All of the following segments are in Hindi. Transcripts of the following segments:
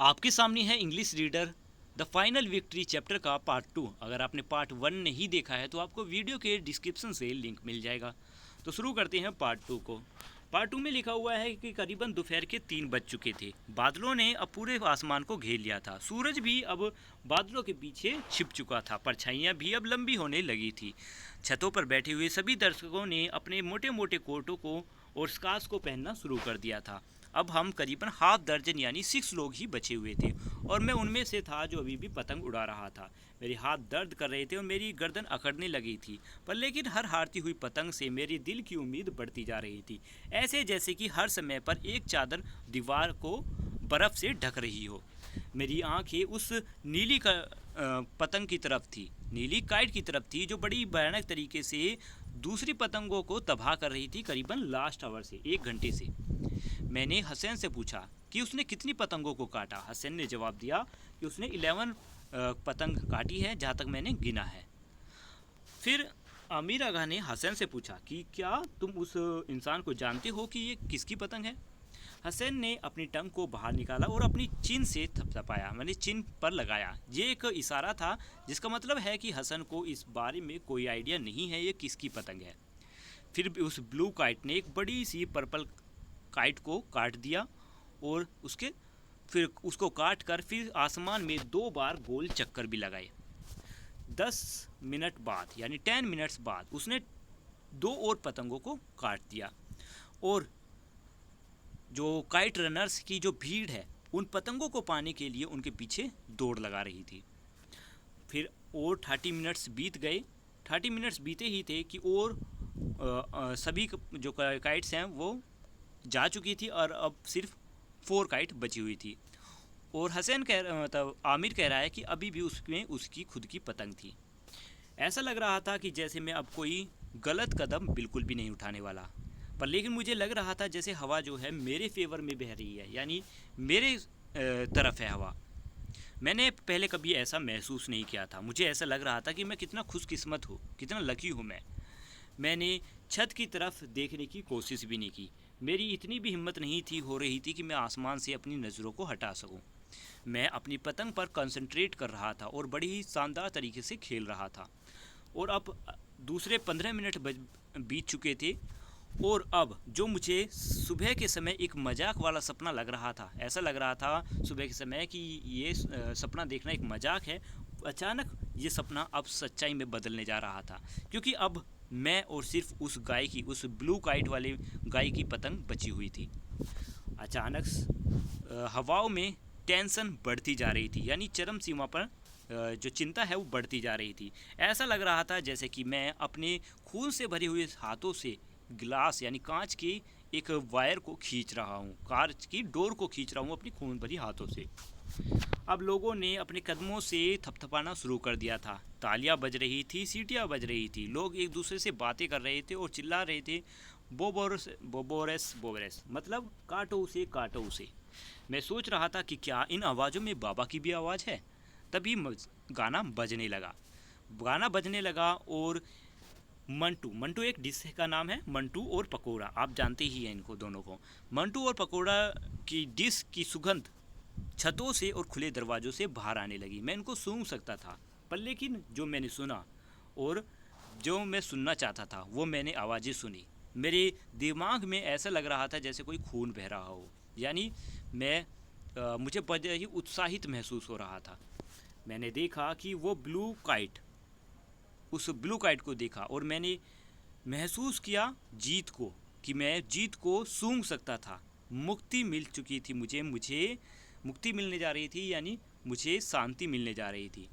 आपके सामने है English reader the final victory chapter का पार्ट 2। अगर आपने पार्ट 1 नहीं देखा है तो आपको वीडियो के डिस्क्रिप्शन से लिंक मिल जाएगा। तो शुरू करते हैं पार्ट 2 को। पार्ट 2 में लिखा हुआ है कि करीबन दोपहर के 3 बज चुके थे। बादलों ने अब पूरे आसमान को घेर लिया था। सूरज भी अब बादलों के पीछे छिप चुका था। परछाइयाँ भी अब लंबी होने लगी थी। छतों पर बैठे हुए सभी दर्शकों ने अपने मोटे मोटे कोटों को और स्कार्फ को पहनना शुरू कर दिया था। अब हम करीबन हाफ दर्जन यानी 6 लोग ही बचे हुए थे और मैं उनमें से था जो अभी भी पतंग उड़ा रहा था। मेरे हाथ दर्द कर रहे थे और मेरी गर्दन अकड़ने लगी थी, पर लेकिन हर हारती हुई पतंग से मेरी दिल की उम्मीद बढ़ती जा रही थी। ऐसे जैसे कि हर समय पर एक चादर दीवार को बर्फ़ से ढक रही हो। मेरी आंखें उस नीली पतंग की तरफ थी, नीली काइट की तरफ थी, जो बड़ी भयानक तरीके से दूसरी पतंगों को तबाह कर रही थी, करीबन लास्ट आवर से 1 घंटे से। मैंने हसन से पूछा कि उसने कितनी पतंगों को काटा। हसन ने जवाब दिया कि उसने 11 पतंग काटी है, जहाँ तक मैंने गिना है। फिर आमिर आगा ने हसन से पूछा कि क्या तुम उस इंसान को जानते हो कि ये किसकी पतंग है। हसन ने अपनी टंग को बाहर निकाला और अपनी चिन से थपथपाया, मैंने चिन पर लगाया। ये एक इशारा था जिसका मतलब है कि हसन को इस बारे में कोई आइडिया नहीं है ये किसकी पतंग है। फिर उस ब्लू काइट ने एक बड़ी सी पर्पल काइट को काट दिया और फिर उसको काट कर फिर आसमान में 2 बार गोल चक्कर भी लगाए। 10 मिनट बाद यानी 10 मिनट्स बाद उसने 2 और पतंगों को काट दिया और जो काइट रनर्स की जो भीड़ है उन पतंगों को पाने के लिए उनके पीछे दौड़ लगा रही थी। फिर और 30 मिनट्स बीत गए। 30 मिनट्स बीते ही थे कि और सभी जो काइट्स हैं वो जा चुकी थी और अब सिर्फ 4 काइट बची हुई थी। और हसन मतलब आमिर कह रहा है कि अभी भी उसमें उसकी खुद की पतंग थी। ऐसा लग रहा था कि जैसे मैं अब कोई गलत कदम बिल्कुल भी नहीं उठाने वाला, पर लेकिन मुझे लग रहा था जैसे हवा जो है मेरे फेवर में बह रही है, यानी मेरे तरफ है हवा। मैंने पहले कभी ऐसा महसूस नहीं किया था। मुझे ऐसा लग रहा था कि मैं कितना खुशकिस्मत हूँ, कितना लकी हूँ मैंने छत की तरफ देखने की कोशिश भी नहीं की। मेरी इतनी भी हिम्मत नहीं थी हो रही थी कि मैं आसमान से अपनी नज़रों को हटा सकूं। मैं अपनी पतंग पर कंसंट्रेट कर रहा था और बड़ी ही शानदार तरीके से खेल रहा था। और अब दूसरे 15 मिनट बीत चुके थे और अब जो मुझे सुबह के समय एक मजाक वाला सपना लग रहा था, ऐसा लग रहा था सुबह के समय कि ये सपना देखना एक मजाक है, अचानक ये सपना अब सच्चाई में बदलने जा रहा था। क्योंकि अब मैं और सिर्फ उस गाय की, उस ब्लू काइट वाले गाय की पतंग बची हुई थी। अचानक हवाओं में टेंशन बढ़ती जा रही थी, यानी चरम सीमा पर जो चिंता है वो बढ़ती जा रही थी। ऐसा लग रहा था जैसे कि मैं अपने खून से भरे हुए हाथों से ग्लास यानी कांच की एक वायर को खींच रहा हूँ, कांच की डोर को खींच रहा हूँ अपनी खून भरी हाथों से। अब लोगों ने अपने कदमों से थपथपाना शुरू कर दिया था। तालियां बज रही थी, सीटियां बज रही थी, लोग एक दूसरे से बातें कर रहे थे और चिल्ला रहे थे, बोबोरस बोबोरस बोबोरस, मतलब काटो उसे, काटो उसे। मैं सोच रहा था कि क्या इन आवाज़ों में बाबा की भी आवाज़ है। तभी गाना बजने लगा और मंटू एक डिश का नाम है, मंटू और पकोड़ा, आप जानते ही हैं इनको दोनों को। मंटू और पकोड़ा की डिश की सुगंध छतों से और खुले दरवाज़ों से बाहर आने लगी। मैं इनको सूंघ सकता था, पर लेकिन जो मैंने सुना और जो मैं सुनना चाहता था वो मैंने आवाज़ें सुनी। मेरे दिमाग में ऐसा लग रहा था जैसे कोई खून बह रहा हो, यानी मुझे बड़े ही उत्साहित महसूस हो रहा था। मैंने देखा कि वो उस ब्लू काइट को देखा और मैंने महसूस किया जीत को, कि मैं जीत को सूंघ सकता था। मुक्ति मिल चुकी थी मुझे मुक्ति मिलने जा रही थी, यानी मुझे शांति मिलने जा रही थी।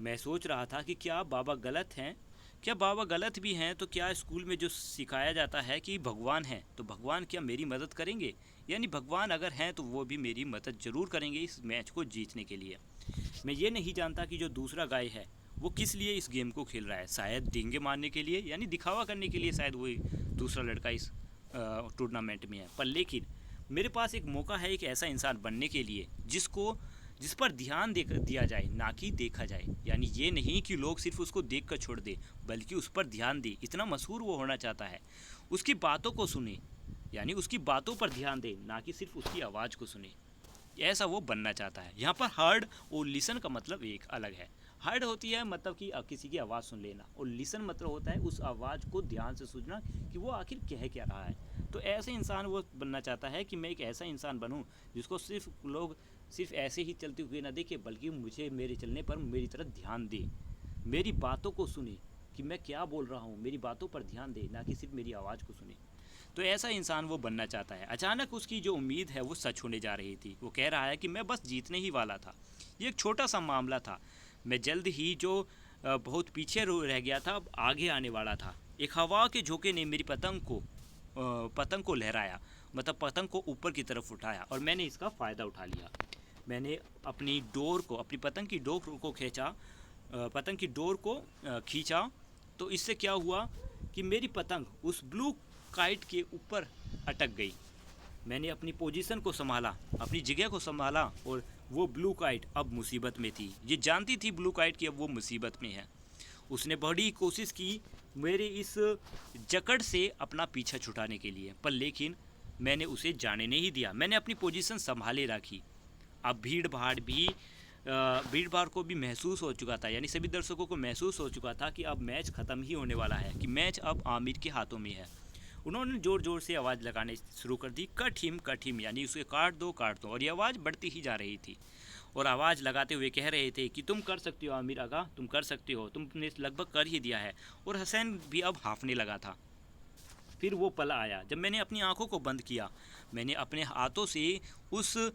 मैं सोच रहा था कि क्या बाबा गलत हैं, क्या बाबा गलत भी हैं तो क्या स्कूल में जो सिखाया जाता है कि भगवान हैं तो भगवान क्या मेरी मदद करेंगे, यानी भगवान अगर हैं तो वो भी मेरी मदद ज़रूर करेंगे इस मैच को जीतने के लिए। मैं ये नहीं जानता कि जो दूसरा गाय है वो किस लिए इस गेम को खेल रहा है, शायद डींगे मारने के लिए, यानी दिखावा करने के लिए शायद वो दूसरा लड़का इस टूर्नामेंट में है। पर लेकिन मेरे पास एक मौका है एक ऐसा इंसान बनने के लिए जिस पर ध्यान दिया जाए, ना कि देखा जाए। यानी ये नहीं कि लोग सिर्फ उसको देख कर छोड़ दे, बल्कि उस पर ध्यान दे। इतना मशहूर वो होना चाहता है, उसकी बातों को सुने, यानी उसकी बातों पर ध्यान दे, ना कि सिर्फ उसकी आवाज़ को सुने। ऐसा वो बनना चाहता है। यहाँ पर हर्ड और लिसन का मतलब एक अलग है। हर्ड होती है मतलब कि किसी की आवाज़ सुन लेना, और लिसन मतलब होता है उस आवाज़ को ध्यान से सुनना कि वो आखिर कह क्या रहा है। तो ऐसे इंसान वो बनना चाहता है कि मैं एक ऐसा इंसान बनूं जिसको सिर्फ लोग सिर्फ ऐसे ही चलते हुए ना देखे, बल्कि मुझे मेरे चलने पर मेरी तरफ ध्यान दे, मेरी बातों को सुने कि मैं क्या बोल रहा हूँ, मेरी बातों पर ध्यान दे, ना कि सिर्फ मेरी आवाज़ को सुने। तो ऐसा इंसान वो बनना चाहता है। अचानक उसकी जो उम्मीद है वो सच होने जा रही थी। वो कह रहा है कि मैं बस जीतने ही वाला था, ये एक छोटा सा मामला था, मैं जल्द ही जो बहुत पीछे रह गया था अब आगे आने वाला था। एक हवा के झोंके ने मेरी पतंग को लहराया, मतलब पतंग को ऊपर की तरफ उठाया, और मैंने इसका फ़ायदा उठा लिया। मैंने अपनी पतंग की डोर को खींचा, पतंग की डोर को खींचा, तो इससे क्या हुआ कि मेरी पतंग उस ब्लू काइट के ऊपर अटक गई। मैंने अपनी पोजीशन को संभाला, अपनी जगह को संभाला, और वो ब्लू काइट अब मुसीबत में थी। ये जानती थी ब्लू काइट कि अब वो मुसीबत में है। उसने बड़ी कोशिश की मेरे इस जकड़ से अपना पीछा छुड़ाने के लिए, पर लेकिन मैंने उसे जाने नहीं दिया। मैंने अपनी पोजीशन संभाले रखी। अब भीड़ भाड़ को भी महसूस हो चुका था, यानी सभी दर्शकों को महसूस हो चुका था कि अब मैच ख़त्म ही होने वाला है, कि मैच अब आमिर के हाथों में है। उन्होंने ज़ोर ज़ोर से आवाज़ लगाने शुरू कर दी, कट हिम, यानी उसे काट दो। और ये आवाज़ बढ़ती ही जा रही थी, और आवाज़ लगाते हुए कह रहे थे कि तुम कर सकते हो आमिर आगा, तुम कर सकते हो, तुमने लगभग कर ही दिया है। और हसैन भी अब हाँफने लगा था। फिर वो पल आया जब मैंने अपनी आंखों को बंद किया। मैंने अपने हाथों से उस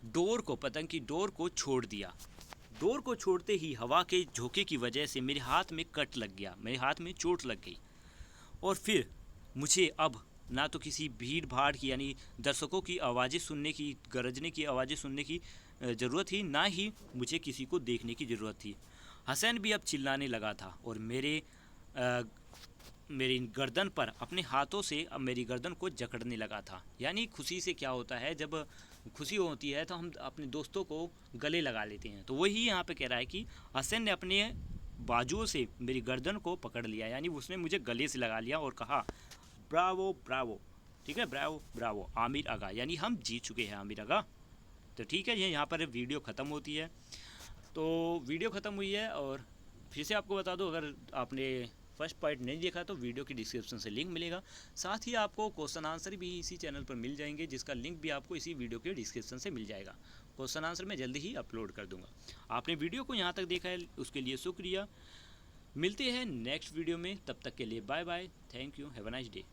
पतंग की डोर को छोड़ दिया। डोर को छोड़ते ही हवा के झोंके की वजह से मेरे हाथ में कट लग गया, मेरे हाथ में चोट लग गई। और फिर मुझे अब ना तो किसी भीड़ भाड़ की, यानी दर्शकों की आवाज़ें सुनने की, गरजने की आवाज़ें सुनने की ज़रूरत थी, ना ही मुझे किसी को देखने की ज़रूरत थी। हसन भी अब चिल्लाने लगा था, और मेरी गर्दन पर अपने हाथों से अब मेरी गर्दन को जकड़ने लगा था। यानी खुशी से क्या होता है, जब खुशी होती है तो हम अपने दोस्तों को गले लगा लेते हैं। तो वही यहाँ पे कह रहा है कि हसन ने अपने बाजुओं से मेरी गर्दन को पकड़ लिया, यानी उसने मुझे गले से लगा लिया और कहा, ब्रावो ब्रावो, ठीक है, ब्रावो ब्रावो आमिर आगा, यानी हम जीत चुके हैं आमिर आगा। तो ठीक है, ये यहाँ पर वीडियो ख़त्म होती है। तो वीडियो ख़त्म हुई है, और फिर से आपको बता दो, अगर आपने फर्स्ट पार्ट नहीं देखा तो वीडियो की डिस्क्रिप्शन से लिंक मिलेगा। साथ ही आपको क्वेश्चन आंसर भी इसी चैनल पर मिल जाएंगे, जिसका लिंक भी आपको इसी वीडियो के डिस्क्रिप्शन से मिल जाएगा। क्वेश्चन आंसर मैं जल्दी ही अपलोड कर दूंगा। आपने वीडियो को यहाँ तक देखा है उसके लिए शुक्रिया। मिलते हैं नेक्स्ट वीडियो में, तब तक के लिए bye bye, thank you, have a nice day.